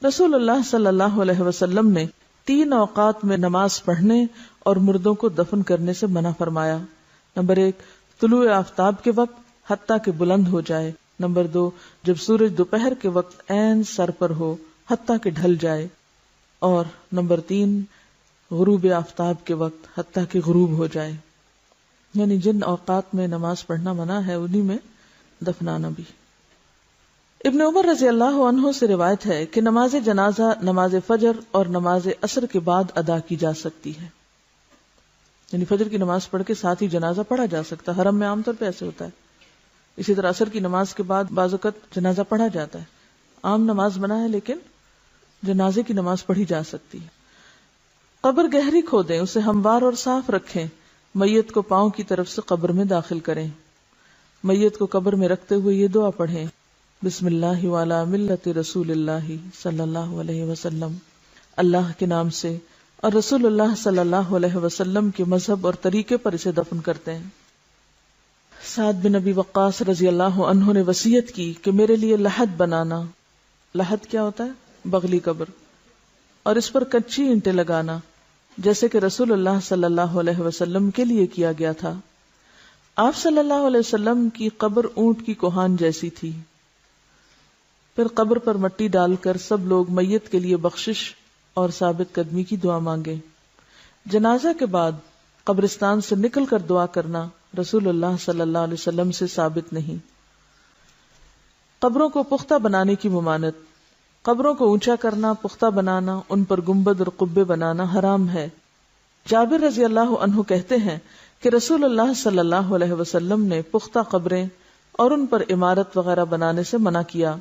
رسول اللہ صلی اللہ علیہ وسلم نے 3 اوقات میں نماز پڑھنے اور مردوں کو دفن کرنے سے منع فرمایا. نمبر 1 طلوع آفتاب کے وقت حتیٰ کہ بلند ہو جائے. نمبر 2 جب سورج دوپہر کے وقت عین سر پر ہو حتیٰ کہ ڈھل جائے. اور نمبر 3 غروب آفتاب کے وقت حتیٰ کہ غروب ہو جائے. یعنی جن اوقات میں نماز پڑھنا منع ہے انہی میں دفنانا بھی. ابن عمر رضی اللہ عنہ سے روایت ہے کہ نماز جنازہ نماز فجر اور نماز عصر کے بعد ادا کی جا سکتی ہے. یعنی فجر کی نماز پڑھ کے ساتھ ہی جنازہ پڑھا جا سکتا ہے. حرم میں عام طور پہ ایسے ہوتا ہے. اسی طرح عصر کی نماز کے بعد بعض اوقات جنازہ پڑھا جاتا ہے. عام نماز منع ہے لیکن جنازے کی نماز پڑھی جا سکتی ہے. قبر گہری کھودیں, اسے ہموار اور صاف رکھیں. میت کو پاؤں کی طرف سے قبر میں داخل کریں. میت کو قبر میں رکھتے ہوئے یہ دعا پڑھیں: بسم اللہ وعلی ملت رسول اللہ صلی اللہ علیہ وسلم. اللہ کے نام سے اور رسول اللہ صلی اللہ علیہ وسلم کے مذہب اور طریقے پر اسے دفن کرتے ہیں. سعد بن ابی وقاص رضی اللہ عنہ نے وصیت کی کہ میرے لیے لحد بنانا. لحد کیا ہوتا ہے؟ بغلی قبر. اور اس پر کچی اینٹیں لگانا جیسے کہ رسول اللہ صلی اللہ علیہ وسلم کے لیے کیا گیا تھا. آپ صلی اللہ علیہ وسلم کی قبر اونٹ کی کوہان جیسی تھی. پھر قبر پر مٹی ڈال کر سب لوگ میت کے لیے بخشش اور ثابت قدمی کی دعا مانگے. جنازہ کے بعد قبرستان سے نکل کر دعا کرنا رسول اللہ صلی اللہ علیہ وسلم سے ثابت نہیں. قبروں کو پختہ بنانے کی ممانعت. قبروں کو اونچا کرنا, پختہ بنانا, ان پر گنبد اور قبے بنانا حرام ہے. جابر رضی اللہ عنہ کہتے ہیں کہ رسول اللہ صلی اللہ علیہ وسلم نے پختہ قبریں اور ان پر عمارت وغیرہ بنانے سے منع کیا.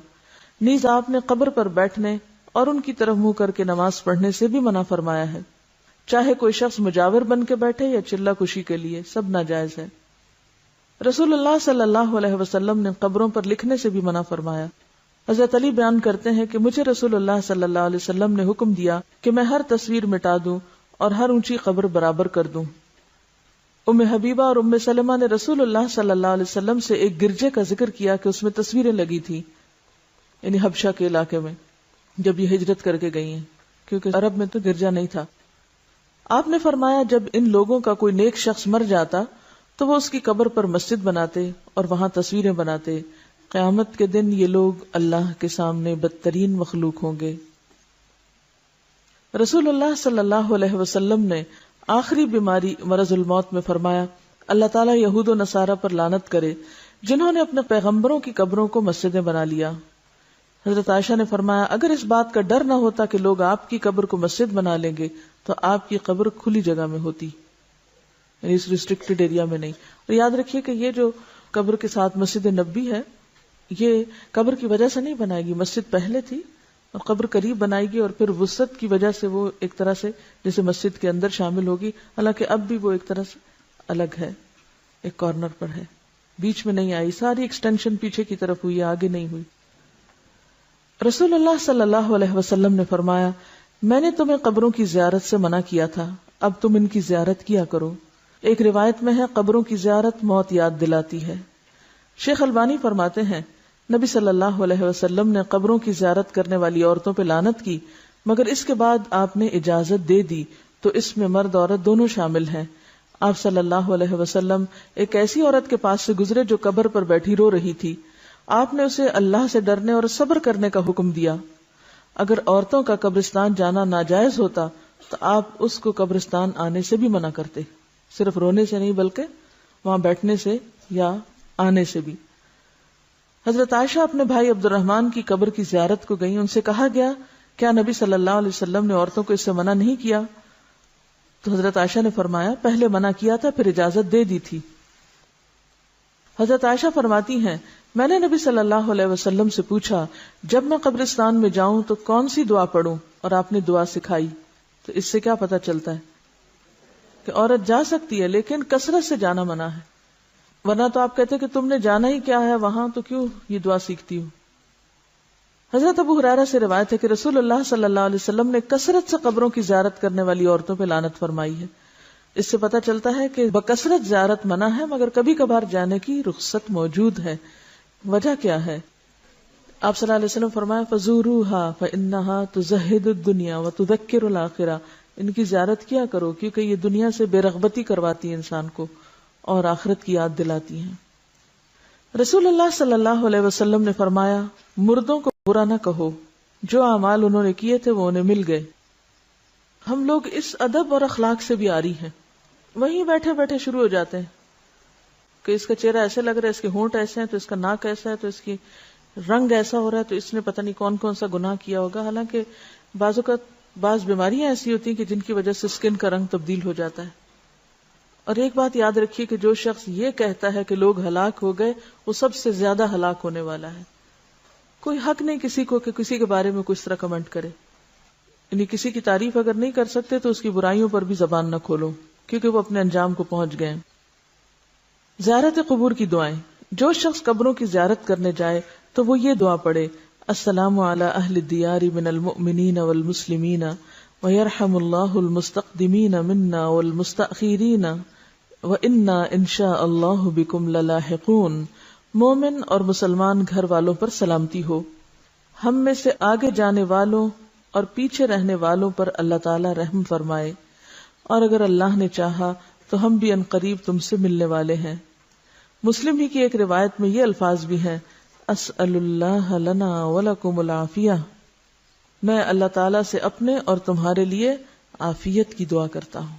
نیز آپ نے قبر پر بیٹھنے اور ان کی طرف منہ کر کے نماز پڑھنے سے بھی منع فرمایا ہے. چاہے کوئی شخص مجاور بن کے بیٹھے یا چلہ کشی کے لیے, سب ناجائز ہے. رسول اللہ صلی اللہ علیہ وسلم نے قبروں پر لکھنے سے بھی منع فرمایا. حضرت علی بیان کرتے ہیں کہ مجھے رسول اللہ صلی اللہ علیہ وسلم نے حکم دیا کہ میں ہر تصویر مٹا دوں اور ہر اونچی قبر برابر کر دوں. ام حبیبہ اور ام سلمہ نے رسول اللہ صلی اللہ علیہ وسلم سے ایک گرجے کا ذکر کیا کہ اس میں تصویریں لگی تھی, یعنی حبشہ کے علاقے میں جب یہ ہجرت کر کے گئی ہیں, کیونکہ عرب میں تو گرجا نہیں تھا. آپ نے فرمایا جب ان لوگوں کا کوئی نیک شخص مر جاتا تو وہ اس کی قبر پر مسجد بناتے اور وہاں تصویریں بناتے. قیامت کے دن یہ لوگ اللہ کے سامنے بدترین مخلوق ہوں گے. رسول اللہ صلی اللہ علیہ وسلم نے آخری بیماری مرض الموت میں فرمایا اللہ تعالیٰ یہود و نصارہ پر لعنت کرے جنہوں نے اپنے پیغمبروں کی قبروں کو مسجدیں بنا لیا. حضرت عائشہ نے فرمایا اگر اس بات کا ڈر نہ ہوتا کہ لوگ آپ کی قبر کو مسجد بنا لیں گے تو آپ کی قبر کھلی جگہ میں ہوتی, یعنی اس ریسٹرکٹڈ ایریا میں نہیں. اور یاد رکھیے کہ یہ جو قبر کے ساتھ مسجد نبوی ہے یہ قبر کی وجہ سے نہیں بنائے گی. مسجد پہلے تھی اور قبر قریب بنائے گی اور پھر وسعت کی وجہ سے وہ ایک طرح سے جیسے مسجد کے اندر شامل ہوگی, حالانکہ اب بھی وہ ایک طرح سے الگ ہے, ایک کارنر پر ہے, بیچ میں نہیں آئی. ساری ایکسٹینشن پیچھے کی طرف ہوئی, آگے نہیں ہوئی. رسول اللہ صلی اللہ علیہ وسلم نے فرمایا میں نے تمہیں قبروں کی زیارت سے منع کیا تھا, اب تم ان کی زیارت کیا کرو. ایک روایت میں ہے قبروں کی زیارت موت یاد دلاتی ہے. شیخ البانی فرماتے ہیں نبی صلی اللہ علیہ وسلم نے قبروں کی زیارت کرنے والی عورتوں پہ لعنت کی, مگر اس کے بعد آپ نے اجازت دے دی تو اس میں مرد عورت دونوں شامل ہیں. آپ صلی اللہ علیہ وسلم ایک ایسی عورت کے پاس سے گزرے جو قبر پر بیٹھی رو رہی تھی. آپ نے اسے اللہ سے ڈرنے اور صبر کرنے کا حکم دیا. اگر عورتوں کا قبرستان جانا ناجائز ہوتا تو آپ اس کو قبرستان آنے سے بھی منع کرتے, صرف رونے سے نہیں بلکہ وہاں بیٹھنے سے یا آنے سے بھی. حضرت عائشہ اپنے بھائی عبد الرحمن کی قبر کی زیارت کو گئیں. ان سے کہا گیا کیا نبی صلی اللہ علیہ وسلم نے عورتوں کو اس سے منع نہیں کیا؟ تو حضرت عائشہ نے فرمایا پہلے منع کیا تھا پھر اجازت دے دی تھی. حضرت عائشہ فرماتی ہیں میں نے نبی صلی اللہ علیہ وسلم سے پوچھا جب میں قبرستان میں جاؤں تو کون سی دعا پڑھوں, اور آپ نے دعا سکھائی. تو اس سے کیا پتہ چلتا ہے کہ عورت جا سکتی ہے لیکن کثرت سے جانا منع ہے, ورنہ تو آپ کہتے کہ تم نے جانا ہی کیا ہے وہاں تو کیوں یہ دعا سیکھتی ہو. حضرت ابو ہریرہ سے روایت ہے کہ رسول اللہ صلی اللہ علیہ وسلم نے کثرت سے قبروں کی زیارت کرنے والی عورتوں پہ لعنت فرمائی ہے. اس سے پتہ چلتا ہے کہ بکثرت زیارت منع ہے مگر کبھی کبھار جانے کی رخصت موجود ہے. وجہ کیا ہے؟ آپ صلی اللہ علیہ وسلم فرمایا فزوروها فانها تزهد الدنيا وتذكر الاخرہ، ان کی زیارت کیا کرو کیونکہ یہ دنیا سے بے رغبتی کرواتی ہے انسان کو اور آخرت کی یاد دلاتی ہیں۔ رسول اللہ صلی اللہ علیہ وسلم نے فرمایا مردوں کو برا نہ کہو، جو اعمال انہوں نے کیے تھے وہ انہیں مل گئے۔ ہم لوگ اس ادب اور اخلاق سے بھی عاری ہیں، وہیں بیٹھے بیٹھے شروع ہو جاتے ہیں کہ اس کا چہرہ ایسے لگ رہا ہے، اس کے ہونٹ ایسے ہیں تو اس کا ناک ایسا ہے تو اس کی رنگ ایسا ہو رہا ہے تو اس نے پتہ نہیں کون کون سا گناہ کیا ہوگا۔ حالانکہ بعض اوقات بعض بیماریاں ایسی ہوتی ہیں کہ جن کی وجہ سے اسکن کا رنگ تبدیل ہو جاتا ہے۔ اور ایک بات یاد رکھیے کہ جو شخص یہ کہتا ہے کہ لوگ ہلاک ہو گئے وہ سب سے زیادہ ہلاک ہونے والا ہے۔ کوئی حق نہیں کسی کو کہ کسی کے بارے میں کچھ طرح کمنٹ کرے، یعنی کسی کی تعریف اگر نہیں کر سکتے تو اس کی برائیوں پر بھی زبان نہ کھولو کیونکہ وہ اپنے انجام کو پہنچ گئے۔ زیارت قبور کی دعائیں، جو شخص قبروں کی زیارت کرنے جائے تو وہ یہ دعا پڑھے السلام علی اہل الدیار من المؤمنین والمسلمین ویرحم اللہ المستقدمین منا والمستأخرین وإنا انشاء اللہ بکم للاحقون۔ مومن اور مسلمان گھر والوں پر سلامتی ہو، ہم میں سے آگے جانے والوں اور پیچھے رہنے والوں پر اللہ تعالی رحم فرمائے، اور اگر اللہ نے چاہا تو ہم بھی عنقریب تم سے ملنے والے ہیں۔ مسلم ہی کی ایک روایت میں یہ الفاظ بھی ہیں اسأل اللہ لنا ولکم العافیہ، میں اللہ تعالیٰ سے اپنے اور تمہارے لیے عافیت کی دعا کرتا ہوں۔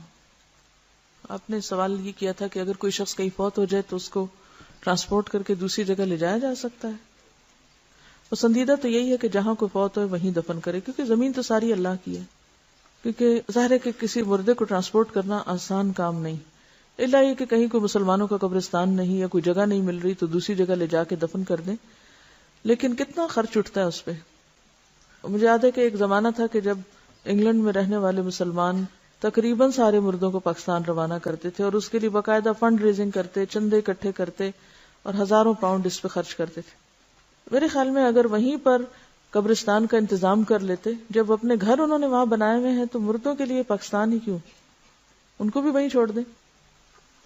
آپ نے سوال یہ کیا تھا کہ اگر کوئی شخص کہیں فوت ہو جائے تو اس کو ٹرانسپورٹ کر کے دوسری جگہ لے جایا جا سکتا ہے؟ پسندیدہ تو یہی ہے کہ جہاں کوئی فوت ہو وہیں دفن کرے، کیونکہ زمین تو ساری اللہ کی ہے۔ کیونکہ ظاہر ہے کہ کسی مردے کو ٹرانسپورٹ کرنا آسان کام نہیں، الا یہ کہ کہیں کوئی مسلمانوں کا قبرستان نہیں یا کوئی جگہ نہیں مل رہی تو دوسری جگہ لے جا کے دفن کر دیں، لیکن کتنا خرچ اٹھتا ہے اس پہ۔ مجھے یاد ہے کہ ایک زمانہ تھا کہ جب انگلینڈ میں رہنے والے مسلمان تقریباً سارے مردوں کو پاکستان روانہ کرتے تھے اور اس کے لیے باقاعدہ فنڈ ریزنگ کرتے، چندے اکٹھے کرتے اور ہزاروں پاؤنڈ اس پہ خرچ کرتے تھے۔ میرے خیال میں اگر وہیں پر قبرستان کا انتظام کر لیتے، جب اپنے گھر انہوں نے وہاں بنائے ہوئے ہیں تو مردوں کے لیے پاکستان ہی کیوں، ان کو بھی وہیں چھوڑ دیں۔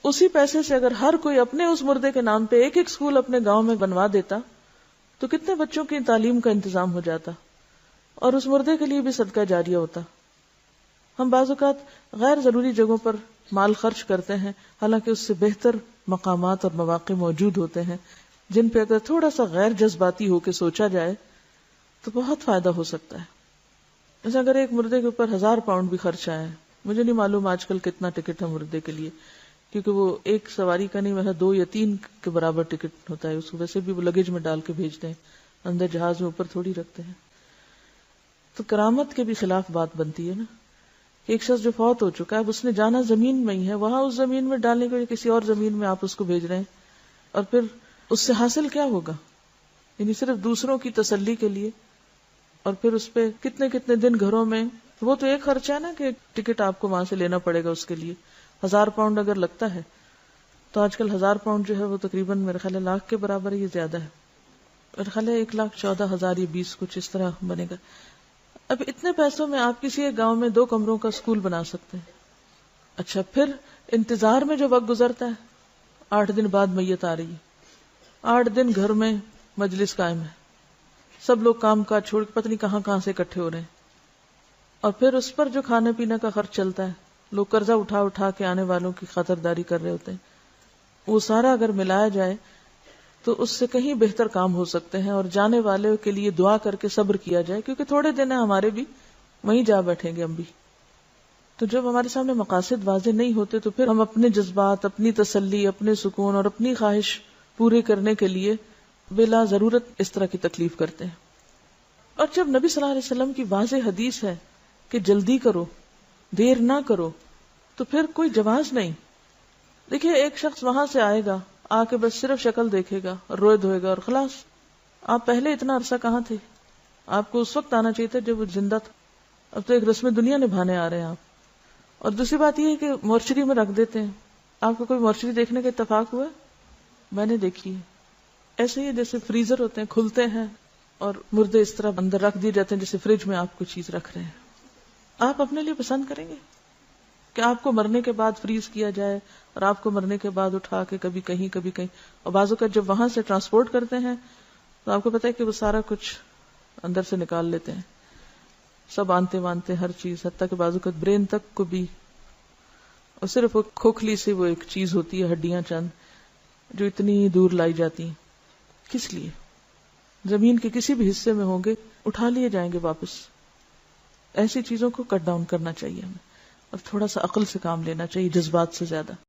اسی پیسے سے اگر ہر کوئی اپنے اس مردے کے نام پہ ایک ایک اسکول اپنے گاؤں میں بنوا دیتا تو کتنے بچوں کی تعلیم کا انتظام ہو جاتا اور اس مردے کے لیے بھی صدقہ جاریہ ہوتا۔ ہم بعض اوقات غیر ضروری جگہوں پر مال خرچ کرتے ہیں، حالانکہ اس سے بہتر مقامات اور مواقع موجود ہوتے ہیں جن پہ اگر تھوڑا سا غیر جذباتی ہو کے سوچا جائے تو بہت فائدہ ہو سکتا ہے۔ جیسے اگر ایک مردے کے اوپر 1000 پاؤنڈ بھی خرچ آئے، مجھے نہیں معلوم آج کل کتنا ٹکٹ ہے مردے کے لیے، کیونکہ وہ ایک سواری کا نہیں، ویسے 2 یا 3 کے برابر ٹکٹ ہوتا ہے، اس کو ویسے بھی وہ لگیج میں ڈال کے بھیجتے ہیں، اندر جہاز میں اوپر تھوڑی رکھتے ہیں۔ تو کرامت کے بھی خلاف بات بنتی ہے نا، ایک شخص جو فوت ہو چکا ہے اب اس نے جانا زمین میں ہی ہے، وہاں اس زمین میں ڈالنے کے لیے کسی اور زمین میں آپ اس کو بھیج رہے ہیں، اور پھر اس سے حاصل کیا ہوگا؟ یعنی صرف دوسروں کی تسلی کے لیے، اور پھر اس پہ کتنے کتنے دن گھروں میں، وہ تو ایک خرچہ ہے نا کہ ٹکٹ آپ کو وہاں سے لینا پڑے گا، اس کے لیے 1000 پاؤنڈ اگر لگتا ہے تو آج کل 1000 پاؤنڈ جو ہے وہ تقریباً میرے خیال ہے لاکھ کے برابر ہے، یہ زیادہ ہے، میرے خیال ہے 1,14,000 یا 20 کچھ اس طرح بنے گا۔ اب اتنے پیسوں میں آپ کسی ایک گاؤں میں 2 کمروں کا اسکول بنا سکتے ہیں۔ اچھا، پھر انتظار میں جو وقت گزرتا ہے، 8 دن بعد میت آ رہی ہے، 8 دن گھر میں مجلس قائم ہے، سب لوگ کام کاج چھوڑ کے پتہ نہیں کہاں کہاں سے اکٹھے ہو رہے ہیں، اور پھر اس پر جو کھانے پینے کا خرچ چلتا ہے، لوگ قرضہ اٹھا اٹھا کے آنے والوں کی خاطرداری کر رہے ہوتے ہیں، وہ سارا اگر ملایا جائے تو اس سے کہیں بہتر کام ہو سکتے ہیں، اور جانے والے کے لیے دعا کر کے صبر کیا جائے، کیونکہ تھوڑے دن ہیں ہمارے بھی، وہیں جا بیٹھیں گے ہم بھی۔ تو جب ہمارے سامنے مقاصد واضح نہیں ہوتے تو پھر ہم اپنے جذبات، اپنی تسلی، اپنے سکون اور اپنی خواہش پورے کرنے کے لیے بلا ضرورت اس طرح کی تکلیف کرتے ہیں۔ اور جب نبی صلی اللہ علیہ وسلم کی واضح حدیث ہے کہ جلدی کرو، دیر نہ کرو، تو پھر کوئی جواز نہیں۔ دیکھیے، ایک شخص وہاں سے آئے گا، آ کے بس صرف شکل دیکھے گا اور روئے دھوئے گا اور خلاص۔ آپ پہلے اتنا عرصہ کہاں تھے؟ آپ کو اس وقت آنا چاہیے تھا جب وہ زندہ تھا، اب تو ایک رسم دنیا نبھانے آ رہے ہیں آپ۔ اور دوسری بات یہ ہے کہ مورچری میں رکھ دیتے ہیں۔ آپ کو کوئی مورچری دیکھنے کا اتفاق ہوا؟ میں نے دیکھی ہے، ایسے ہی جیسے فریزر ہوتے ہیں، کھلتے ہیں اور مردے اس طرح اندر رکھ دیے جاتے ہیں جیسے فریج میں آپ کو چیز رکھ رہے ہیں۔ آپ اپنے لیے پسند کریں گے کہ آپ کو مرنے کے بعد فریز کیا جائے اور آپ کو مرنے کے بعد اٹھا کے کبھی کہیں کبھی کہیں، اور بعض اوقات جب وہاں سے ٹرانسپورٹ کرتے ہیں تو آپ کو پتا ہے کہ وہ سارا کچھ اندر سے نکال لیتے ہیں، سب آنتے وانتے ہر چیز، حتیٰ کہ بازو کا برین تک کو بھی، اور صرف وہ کھوکھلی سے وہ ایک چیز ہوتی ہے، ہڈیاں چند جو اتنی دور لائی جاتی ہیں. کس لیے؟ زمین کے کسی بھی حصے میں ہوں گے اٹھا لیے جائیں گے واپس. ایسی چیزوں کو کٹ ڈاؤن کرنا چاہیے ہمیں، اور تھوڑا سا عقل سے کام لینا چاہیے جذبات سے زیادہ.